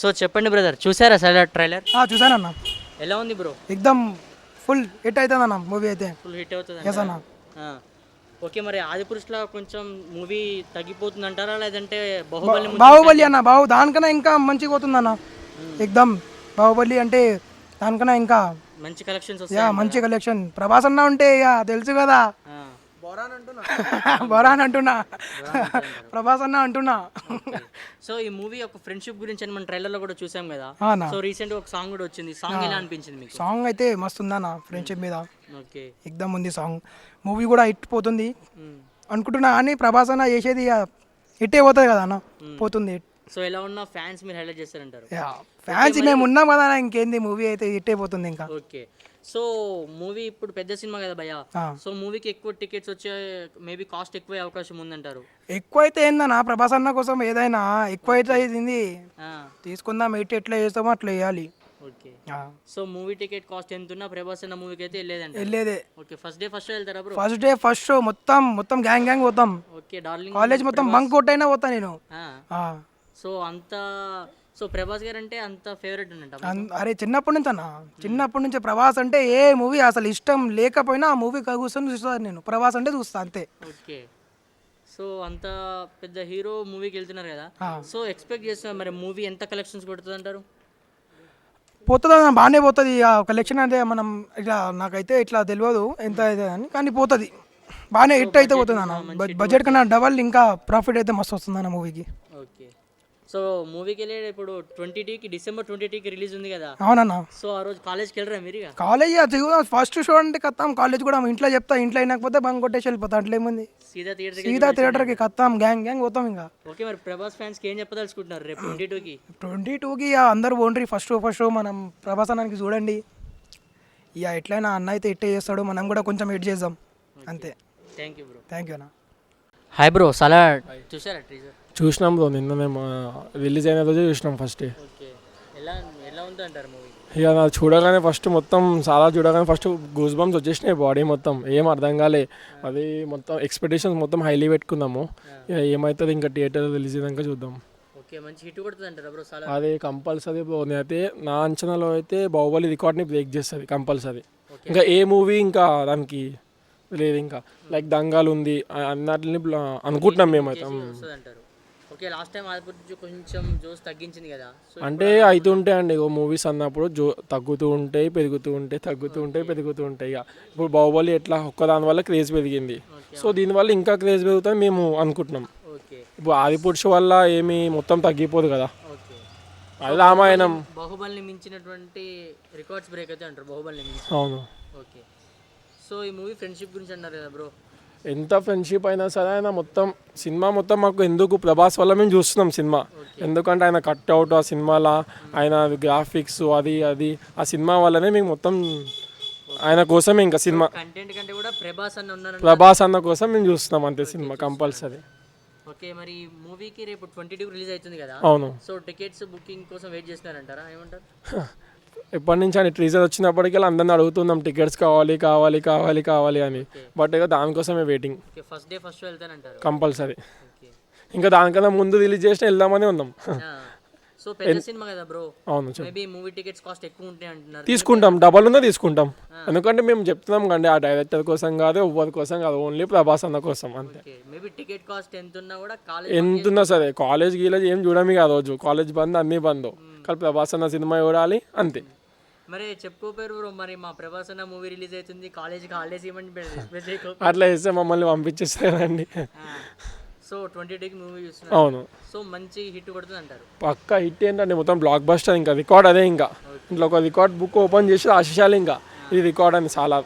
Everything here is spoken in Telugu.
సో చెప్పండి బ్రదర్, చూసారా సైలెంట్ ట్రైలర్? చూసానన్న. ఎలా ఉంది బ్రో? ఎక్దమ్ ఫుల్ హిట్ అవుతుంది అన్న మూవీ అయితే. ఫుల్ హిట్ అవుతుంది ఎస్ అన్న. ఓకే, మరి ఆదిపురుషులో కొంచెం మూవీ తగ్గిపోతుంది అంటారా, లేదంటే బాహుబలి అన్న దానికన్నా ఇంకా మంచిగా పోతుంది అన్న. ఎక్దమ్ బాహుబలి అంటే దానికన్నా ఇంకా మంచి కలెక్షన్స్ మంచి కలెక్షన్. ప్రభాస్ అన్న ఉంటే ఇక తెలుసు కదా, బొరాన్ అంటున్నా ప్రభాస్ అన్న అంటున్నా. సో ఈ మూవీ ఒక ఫ్రెండ్షిప్ గురించి అని మన ట్రైలర్ లో కూడా చూసాం కదా. సో రీసెంట్ ఒక సాంగ్ కూడా వచ్చింది. సాంగ్ ఎలా అనిపించింది మీకు? సాంగ్ అయితే మస్తు ఉందన్న, ఫ్రెండ్షిప్ మీద. ఓకే, ఎక్దమ్ ఉంది సాంగ్. మూవీ కూడా హిట్ పోతుంది అనుకుంటున్నా, అని ప్రభాస్ అన్న చేసేది హిట్టే పోతుంది కదా అన్న, పోతుంది. సో ఎలా ఉన్న ఫ్యాన్స్ మీరు హైలైట్ చేస్తారంటారు? ఫ్యాన్స్ మేము ఉన్నాం కదా, ఇంకేంది మూవీ అయితే హిట్ అయిపోతుంది ఇంకా. ఓకే, సో మూవీ ఇప్పుడు పెద్ద సినిమా కదా భయ్యా. సో మూవీకి ఎక్కువ టికెట్స్ వచ్చే మేబీ కాస్ట్ ఎక్కువ అవకాశం ఉందంటారు? ఎక్కువ అయితే ఏందన్నా, ప్రభాస్ అన్న కోసం ఏదైనా ఎక్కువ అయితే అయింది తీసుకుందాం, ఎట్లా చేస్తామో అట్లా వేయాలి. Okay, so movie ticket cost ఎంత ఉన్నా ప్రభాస్ అన్న మూవీకి అయితే వెళ్ళేదే. Okay, first day first show వెళ్తారా bro? First day first show మొత్తం గ్యాంగ్ పోతాం. ఓకే, డార్లింగ్ కాలేజ్ మొత్తం బంక్ కొట్టైనా పోతా నేను. సో అంత సో ప్రభాస్ గారు అంటే అంత ఫేవరెట్ ఉన్నట్టు? అరే చిన్నప్పటి నుంచి అన్న, చిన్నప్పటి నుంచి ప్రభాస్ అంటే ఏ మూవీ అసలు ఇష్టం లేకపోయినా ఆ మూవీ కూర్చొని చూస్తాను నేను. ప్రభాస్ అంటే చూస్తా అంతే. ఓకే, సో అంత పెద్ద హీరో మూవీకి వెళ్తున్నారు కదా, సో ఎక్స్పెక్ట్ చేస్తున్నారు మరి మూవీ ఎంత కలెక్షన్స్ కొడుతుంది అంటారు? పోతుంది అన్న, బాగానే పోతుంది. కలెక్షన్ అంటే మనం ఇట్లా నాకైతే ఇట్లా తెలియదు ఎంత అయితే అని, కానీ పోతుంది బాగానే. హిట్ అయితే పోతుంది అన్న, బడ్జెట్ కన్నా డబల్ ఇంకా ప్రాఫిట్ అయితే మస్తు వస్తుంది అన్న మూవీకి. ఓకే, సో మూవీకి వెళ్ళే ఇప్పుడు డిసెంబర్ 22కి రిలీజ్ ఉంది కదా. అవునన్నా. సో ఆ రోజు కాలేజ్కి వెళ్ళరా మీరు? కాలేజ్ ఫస్ట్ షో అంటే కత్తాం, కాలేజ్ కూడా ఇంట్లో చెప్తా, ఇంట్లో అయినకపోతే బంక్ కొట్టేసి వెళ్ళిపోతా. అట్లా ఏముంది, సీదా థియేటర్కి కత్తాం, గ్యాంగ్ పోతాం ఇంకా. ఓకే, మరి ప్రభాస్ ఫ్యాన్స్కి ఏం చెప్పదలుచుకుంటున్నారు రేపు 22కి అందరూ పోండ్రి. ఫస్ట్ షో మనం ప్రభాస్ అన్నానికి చూడండి. ఇక ఎట్లయినా అన్న అయితే హిట్ చేస్తాడు, మనం కూడా కొంచెం హిట్ చేద్దాం అంతే. Thank you bro. Thank you అన్న. హాయ్ బ్రో, సలా చూసారా టీజర్? చూసినాం బ్రో, నిన్ననే రిలీజ్ అయిన రోజే చూసినాం ఫస్ట్. ఓకే, ఎలా ఉంది అంటారు మూవీ? ఇక నాకు చూడగానే ఫస్ట్ మొత్తం చాలా చూడగానే ఫస్ట్ గూస్ బంప్స్ వచ్చేసినాయి బాడీ మొత్తం. ఏం అర్థం కాలే, అది మొత్తం ఎక్స్పెక్టేషన్స్ మొత్తం హైలీ పెట్టుకున్నాము. ఇక ఏమవుతుంది ఇంకా థియేటర్ రిలీజ్ అయ్యాక చూద్దాం. ఓకే, మంచి హిట్ కొడుతుంది అంటారా బ్రో? అది కంపల్సరీ బ్రో. నేనైతే నా అంచనాలో అయితే బాహుబలి రికార్డ్ని బ్రేక్ చేస్తుంది కంపల్సరీ. ఇంకా ఏ మూవీ ఇంకా దానికి లేదు, ఇంకా లైక్ దంగాలు ఉంది అన్నట్లని అనుకుంటున్నాం మేమైతే. ఓకే, లాస్ట్ టైం కొంచెం జోస్ తగ్గించింది కదా, అంటే అవుతుంటాయి అండి మూవీస్ అన్నప్పుడు తగ్గుతూ ఉంటాయి, పెరుగుతూ ఉంటాయి, తగ్గుతూ ఉంటాయి, పెరుగుతూ ఉంటాయి. ఇక ఇప్పుడు బాహుబలి ఎట్లా ఒక్కదాని వల్ల క్రేజ్ పెరిగింది, సో దీనివల్ల ఇంకా క్రేజ్ పెరుగుతుంది మేము అనుకుంటున్నాం. ఇప్పుడు ఆదిపురుషు వల్ల ఏమి మొత్తం తగ్గిపోదు కదా. అది రామాయణం బాహుబలిని మించినటువంటి రికార్డ్స్ బ్రేక్ అయితే అంటారు బాహుబలిని మించి. అవును. ఓకే, సో ఈ మూవీ ఫ్రెండ్షిప్ గురించి అన్నారు కదా బ్రో. ఎంత ఫ్రెండ్షిప్ అయినా సరే ఆయన మొత్తం సినిమా మొత్తం మాకు ఎందుకు ప్రభాస్ వల్ల మేము చూస్తున్నాం సినిమా. ఎందుకంటే ఆయన కట్అవుట్ ఆ సినిమాలో, ఆయన గ్రాఫిక్స్ అది ఆ సినిమా వల్లనే మేము మొత్తం ఆయన కోసమే ఇంకా సినిమా కంటెంట్ కంటే కూడా ప్రభాస్ అన్న కోసం మేము చూస్తున్నాం అంతే సినిమా కంపల్సరీ. ఓకే, మరి మూవీకి రేపు 22 రిలీజ్ అవుతుంది కదా. అవును. సో టికెట్స్ బుకింగ్ కోసం వెయిట్ చేస్తున్నారంటారా, ఏమంటారు? ఎప్పటి నుంచి అని టీజర్ వచ్చినప్పటికీ అందరిని అడుగుతున్నాం టికెట్స్ కావాలి కావాలి కావాలి కావాలి అని. బట్ ఇక దానికోసమే waiting. First day first show వెళ్తానంటారు కంపల్సరీ. ఇంకా దానికన్నా ముందు రిలీజ్ చేసిన వెళ్దామని ఉన్నాం. సో పెద్ద సినిమా కదా బ్రో. అవును, మేబీ మూవీ టికెట్స్ కాస్ట్ ఎక్కువ ఉంటాయి అంటున్నారు. తీసుకుంటాం, డబల్ ఉందా తీసుకుంటాం. ఎందుకంటే మేము చెప్తున్నాం కండి, ఆ డైరెక్టర్ కోసం కాదు, ఎవరి కోసం కాదు, ఓన్లీ ప్రభాస్ అన్న కోసం అంతే. మేబీ టికెట్ కాస్ట్ ఎంత ఉన్నా కూడా ఎంత ఉన్నా సరే కాలేజ్ గీలేజ్ ఏం చూడమి ఆ రోజు, కాలేజ్ బంద్ అన్నీ బంద్, కానీ ప్రభాస్ అన్న సినిమా చూడాలి అంతే. మరి చెప్పుకోపోయారు బ్రో, మరి మా ప్రభాస్ అన్న మూవీ రిలీజ్ అవుతుంది, కాలేజ్కి హాలిడేస్ ఇవ్వండి అట్లా చేస్తే మమ్మల్ని పంపించేస్తారండి. సో 22కి మూవీ చూస్తున్నారు. అవును. సో మంచి హిట్ కొడుతుంది అంటారు? పక్కా హిట్ ఏంటంటే మొత్తం బ్లాక్ బస్టర్, ఇంకా రికార్డ్ అదే. ఇంకా ఇంట్లో ఒక రికార్డ్ బుక్ ఓపెన్ చేసి ఆశిషాలు ఇంకా ఇది రికార్డ్ అని చాలా